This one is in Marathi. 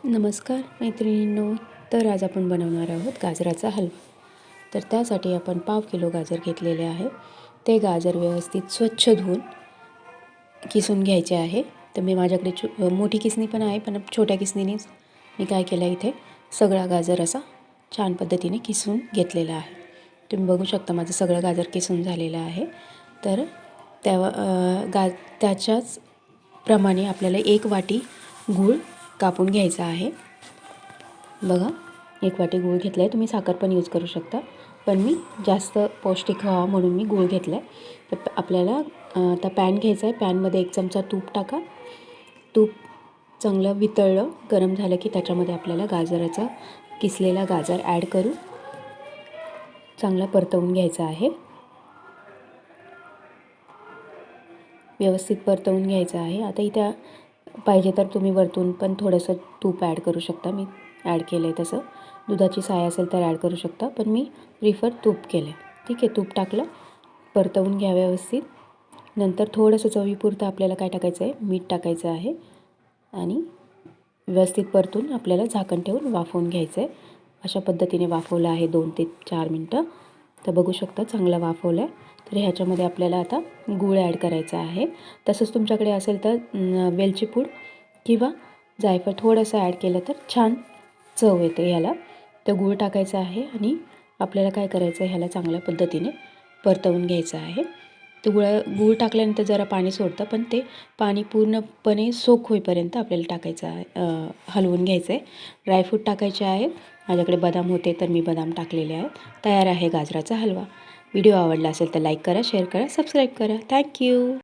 नमस्कार मैत्रिणींनो. तर आज आपण बनवणार आहोत गाजराचा हलवा. तर त्यासाठी आपण 1/2 किलो गाजर घेतलेले आहे. ते गाजर व्यवस्थित स्वच्छ धुवून किसून घ्यायचे आहे. तर मी माझ्याकडे मोठी किसणी पण आहे, पण छोट्या किसणीनेच मी काय केलं, इथे सगळा गाजर असा छान पद्धतीने किसून घेतलेला आहे. तुम्ही बघू शकता माझं सगळं गाजर किसून झालेलं आहे. तर त्याच्याच प्रमाणे आपल्याला 1 वाटी गूळ कापून घ्यायचा आहे. बघा, 1 वाटी गूळ घेतला आहे. तुम्ही साखर पण यूज करू शकता, पण मी जास्त पौष्टिक व्हावा म्हणून मी गूळ घेतला आहे. तर आपल्याला आता पॅन घ्यायचा आहे. पॅनमध्ये 1 चमचा तूप टाका. तूप चांगलं वितळलं, गरम झालं की त्याच्यामध्ये आपल्याला गाजराचा किसलेला गाजर ॲड करू चांगला परतवून घ्यायचा आहे. व्यवस्थित परतवून घ्यायचं आहे. आता इथे पाहिजे तर तुम्ही वरतून पण थोडंसं तूप ॲड करू शकता. मी ॲड केलं आहे तसं. दुधाची साय असेल तर ॲड करू शकता, पण मी प्रिफर तूप केलं आहे. ठीक आहे, तूप टाकलं, परतवून घ्या व्यवस्थित. नंतर थोडंसं चवीपुरतं आपल्याला काय टाकायचं आहे, मीठ टाकायचं आहे आणि व्यवस्थित परतून आपल्याला झाकण ठेवून वाफवून घ्यायचं आहे. अशा पद्धतीने वाफवलं आहे 2 ते 4 मिनटं. तर बघू शकता चांगलं वाफवलं आहे. तर ह्याच्यामध्ये आपल्याला आता गूळ ॲड करायचा आहे. तसंच तुमच्याकडे असेल तर वेलची पूड किंवा जायफळ थोडंसं ॲड केलं तर छान चव येते ह्याला. तर गूळ टाकायचा आहे आणि आपल्याला काय करायचं आहे, ह्याला चांगल्या पद्धतीने परतवून घ्यायचं आहे. तर गूळ टाकल्यानंतर जरा पाणी सोडतं, पण ते पाणी पूर्णपणे सोक होईपर्यंत आपल्याला टाकायचं आहे, हलवून घ्यायचं आहे. ड्रायफ्रूट टाकायचे आहेत. माझ्याकडे बदाम होते तर मी बदाम टाकलेले आहेत. तयार आहे गाजराचा हलवा. व्हिडिओ आवडला असेल तर लाईक करा, शेअर करा, सबस्क्राईब करा. थँक्यू.